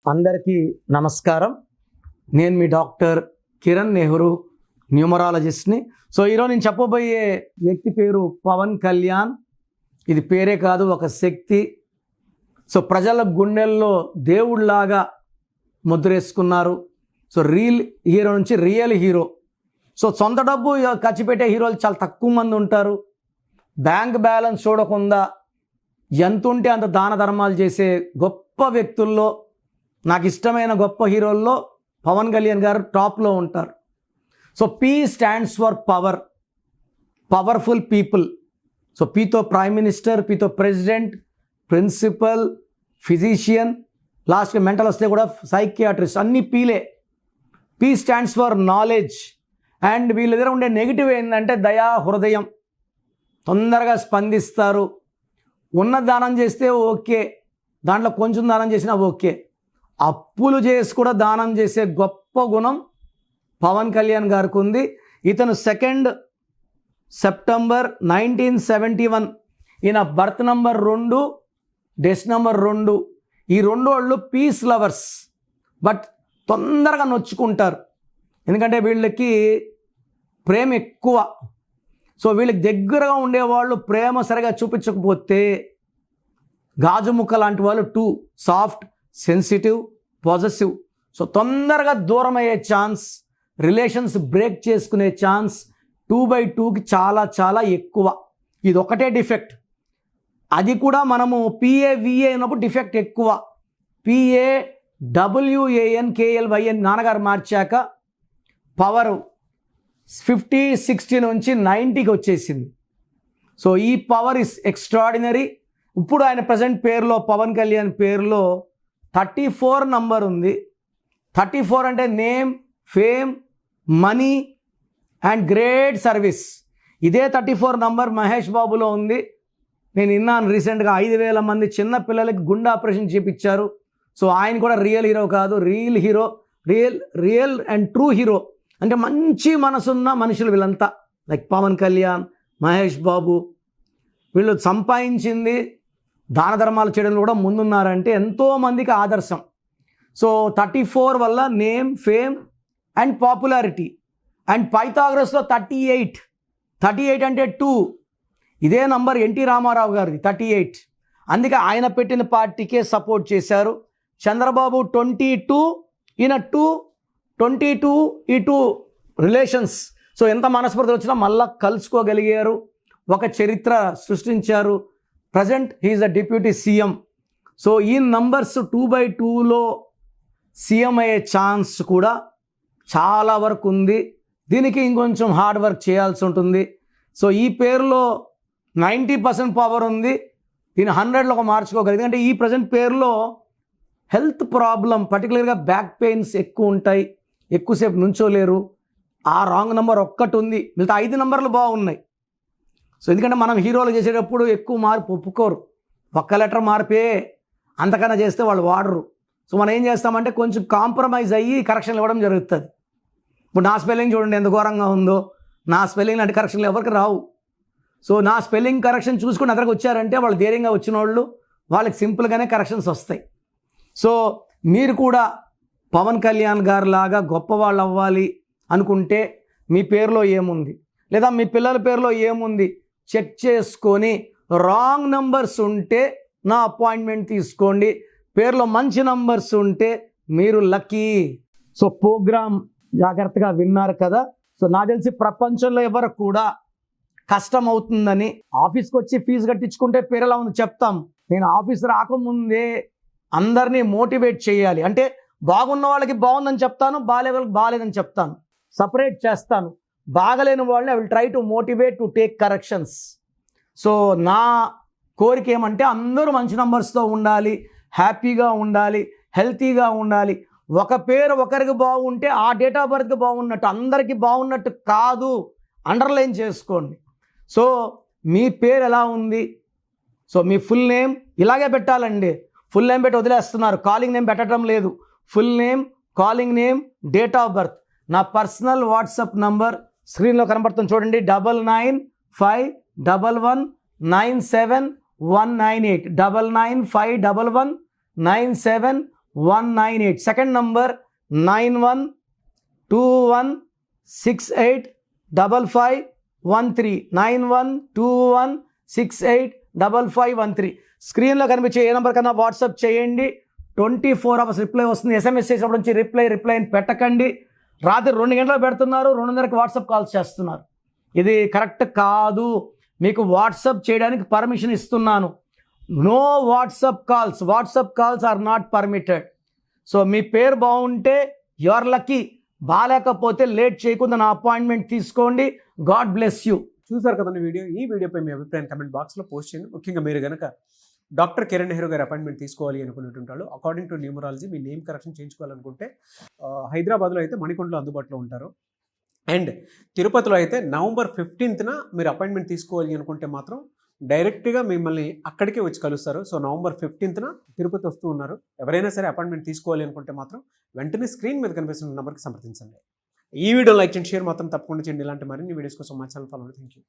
అందరికీ నమస్కారం. నేను మీ డాక్టర్ కిరణ్ నెహ్రూ, న్యూమరాలజిస్ట్ని. ఈరోజు నేను చెప్పబోయే వ్యక్తి పేరు పవన్ కళ్యాణ్. ఇది పేరే కాదు, ఒక శక్తి. ప్రజల గుండెల్లో దేవుళ్లాగా ముద్రేసుకున్నారు. రియల్ హీరో నుంచి రియల్ హీరో. సొంత డబ్బు ఖర్చు పెట్టే హీరోలు చాలా తక్కువ మంది ఉంటారు. బ్యాంక్ బ్యాలెన్స్ చూడకుండా ఎంత ఉంటే అంత దాన ధర్మాలు చేసే గొప్ప వ్యక్తుల్లో, నాకు ఇష్టమైన గొప్ప హీరోల్లో పవన్ కళ్యాణ్ గారు టాప్లో ఉంటారు. P stands for power, powerful people. పీతో ప్రైమ్ మినిస్టర్, పీతో ప్రెసిడెంట్, ప్రిన్సిపల్, ఫిజిషియన్, లాస్ట్కి మెంటల్ వస్తే కూడా సైకియాట్రిస్ట్, అన్ని పీలే. P stands for knowledge. And వీళ్ళ దగ్గర ఉండే నెగిటివ్ ఏంటంటే దయా హృదయం, తొందరగా స్పందిస్తారు. ఉన్న దానం చేస్తే ఓకే, దాంట్లో కొంచెం దానం చేసినా ఓకే. అప్పులు చేసి కూడా దానం చేసే గొప్ప గుణం పవన్ కళ్యాణ్ గారికి ఉంది. ఇతను 2 సెప్టెంబర్ 1971. ఈయన బర్త్ నంబర్ 2, డెత్ నంబర్ 2. ఈ 2 వాళ్ళు పీస్ లవర్స్. బట్ తొందరగా నొచ్చుకుంటారు, ఎందుకంటే వీళ్ళకి ప్రేమ ఎక్కువ. వీళ్ళకి దగ్గరగా ఉండేవాళ్ళు ప్రేమ సరిగా చూపించకపోతే, గాజు ముక్క లాంటి వాళ్ళు 2 సాఫ్ట్, సెన్సిటివ్, పాజిటివ్. తొందరగా దూరం అయ్యే ఛాన్స్, రిలేషన్స్ బ్రేక్ చేసుకునే ఛాన్స్ 2/2కి చాలా చాలా ఎక్కువ. ఇది ఒకటే డిఫెక్ట్. అది కూడా మనము PAVA అయినప్పుడు డిఫెక్ట్ ఎక్కువ. PAWANKLYN నాన్నగారు మార్చాక పవర్ 50, 60 నుంచి 90కి వచ్చేసింది. ఈ పవర్ ఇస్ ఎక్స్ట్రాడినరీ. ఇప్పుడు ఆయన ప్రజెంట్ పేరులో, పవన్ కళ్యాణ్ పేరులో 34 నంబర్ ఉంది. 34 అంటే name, fame, money and great service. ఇదే 34 నంబర్ మహేష్ బాబులో ఉంది. నేను విన్నాను రీసెంట్గా 5,000 మంది చిన్న పిల్లలకి గుండె ఆపరేషన్ చేయించారు. ఆయన కూడా రియల్ హీరో కాదు, real hero, real and true hero. అంటే మంచి మనసున్న మనుషులు వీళ్ళంతా. లైక్ పవన్ కళ్యాణ్, మహేష్ బాబు, వీళ్ళు సంపాదించింది దాన ధర్మాలు చేయడంలో కూడా ముందున్నారంటే ఎంతోమందికి ఆదర్శం. 34 వల్ల name, fame and popularity. And పైథాగరస్లో 38 అంటే 2. ఇదే నంబర్ ఎన్టీ రామారావు గారిది 38. అందుకే ఆయన పెట్టిన పార్టీకే సపోర్ట్ చేశారు. చంద్రబాబు 22, ఈయన 2, 22, ఈ 2 రిలేషన్స్. ఎంత మనస్పర్ధలు వచ్చినా మళ్ళా కలుసుకోగలిగారు, ఒక చరిత్ర సృష్టించారు. Present he is the deputy CM. ఈ నంబర్స్ 2/2లో సీఎం అయ్యే ఛాన్స్ కూడా చాలా వరకు ఉంది. దీనికి ఇంకొంచెం హార్డ్ వర్క్ చేయాల్సి ఉంటుంది. ఈ పేరులో 90% పవర్ ఉంది. దీన్ని 100లోకి మార్చుకోగలిగింది. ఎందుకంటే ఈ ప్రజెంట్ పేరులో హెల్త్ ప్రాబ్లం, పర్టికులర్గా బ్యాక్ పెయిన్స్ ఎక్కువ ఉంటాయి, ఎక్కువసేపు నుంచోలేరు. ఆ రాంగ్ నెంబర్ ఒక్కటి ఉంది, మిగతా 5 నంబర్లు బాగున్నాయి. ఎందుకంటే మనం హీరోలు చేసేటప్పుడు ఎక్కువ మార్పు ఒప్పుకోరు. ఒక్క లెటర్ మార్పే, అంతకన్నా చేస్తే వాళ్ళు వాడరు. మనం ఏం చేస్తామంటే కొంచెం కాంప్రమైజ్ అయ్యి కరెక్షన్లు ఇవ్వడం జరుగుతుంది. ఇప్పుడు నా స్పెల్లింగ్ చూడండి ఎంత ఘోరంగా ఉందో. నా స్పెల్లింగ్ లాంటి కరెక్షన్లు ఎవరికి రావు. నా స్పెల్లింగ్ కరెక్షన్ చూసుకుని అక్కడికి వచ్చారంటే వాళ్ళు ధైర్యంగా వచ్చిన వాళ్ళు, వాళ్ళకి సింపుల్గానే కరెక్షన్స్ వస్తాయి. మీరు కూడా పవన్ కళ్యాణ్ గారు లాగా గొప్పవాళ్ళు అవ్వాలి అనుకుంటే మీ పేరులో ఏముంది, లేదా మీ పిల్లల పేరులో ఏముంది చెక్ చేసుకొని, రాంగ్ నంబర్స్ ఉంటే నా అపాయింట్మెంట్ తీసుకోండి. పేరులో మంచి నంబర్స్ ఉంటే మీరు లక్కీ. ప్రోగ్రామ్ జాగ్రత్తగా విన్నారు కదా. నాకు తెలిసి ప్రపంచంలో ఎవరు కూడా కష్టం అవుతుందని ఆఫీస్కి వచ్చి ఫీజు కట్టించుకుంటే పేరు ఎలా ఉంది చెప్తాం. నేను ఆఫీస్ రాకముందే అందరినీ మోటివేట్ చేయాలి. అంటే బాగున్న వాళ్ళకి బాగుందని చెప్తాను, బాగాలే వాళ్ళకి బాగాలేదని చెప్తాను, సపరేట్ చేస్తాను. బాగలేని వాళ్ళని I will try to motivate to take corrections. నా కోరిక ఏమంటే అందరూ మంచి నంబర్స్తో ఉండాలి, హ్యాపీగా ఉండాలి, హెల్తీగా ఉండాలి. ఒక పేరు ఒకరికి బాగుంటే ఆ డేట్ ఆఫ్ బర్త్కి బాగున్నట్టు, అందరికీ బాగున్నట్టు కాదు. అండర్లైన్ చేసుకోండి. మీ పేరు ఎలా ఉంది, మీ ఫుల్ నేమ్ ఇలాగే పెట్టాలండి. ఫుల్ నేమ్ పెట్టి వదిలేస్తున్నారు, కాలింగ్ నేమ్ పెట్టడం లేదు. Full name, calling name, date of birth. నా పర్సనల్ వాట్సాప్ నంబర్ స్క్రీన్లో కనబడుతుంది చూడండి, 9951197198, 9951197198. 198. Second number 9121685513 9121685513. స్క్రీన్లో కనిపించే ఏ నెంబర్ కన్నా వాట్సాప్ చేయండి. 24 hours రిప్లై వస్తుంది. ఎస్ఎంఎస్ చేసినప్పుడు నుంచి రిప్లై అని పెట్టకండి. రాత్రి 2 గంటలకు పెడుతున్నారు, 2:30కి వాట్సాప్ కాల్స్ చేస్తున్నారు. ఇది కరెక్ట్ కాదు. మీకు వాట్సాప్ చేయడానికి పర్మిషన్ ఇస్తున్నాను. No WhatsApp calls are not permitted. So మీ పేరు బాగుంటే యువర్ లక్కీ, బాగాలేకపోతే లేట్ చేయకుండా నా అపాయింట్మెంట్ తీసుకోండి. God bless you. చూసారు కదండి వీడియో. ఈ వీడియోపై మీ అభిప్రాయం కమెంట్ బాక్స్లో పోస్ట్ చేయండి. ముఖ్యంగా మీరు కనుక డాక్టర్ కిరణ్ నెహ్రూ గారి అపాయింట్మెంట్ తీసుకోవాలి అనుకునేటుంటారు. అకార్డింగ్ టు న్యూమరాలజీ మీ నేమ్ కరెక్షన్ చేయించుకోవాలనుకుంటే హైదరాబాద్లో అయితే మణికొండలో అందుబాటులో ఉంటారు. అండ్ తిరుపతిలో అయితే నవంబర్ 15th మీరు అపాయింట్మెంట్ తీసుకోవాలి అనుకుంటే మాత్రం డైరెక్ట్గా మిమ్మల్ని అక్కడికే వచ్చి కలుస్తారు. సో నవంబర్ 15th తిరుపతి వస్తూ ఉన్నారు. ఎవరైనా సరే అపాయింట్మెంట్ తీసుకోవాలి అనుకుంటే మాత్రం వెంటనే స్క్రీన్ మీద కనిపిస్తున్న నెంబర్కి సంప్రదించండి. ఈ వీడియో లైక్ చేయండి, షేర్ మాత్రం తప్పకుండా చేయండి. ఇలాంటి మరిన్ని వీడియోస్ కోసం మా ఛానల్ ఫాలో. Thank you.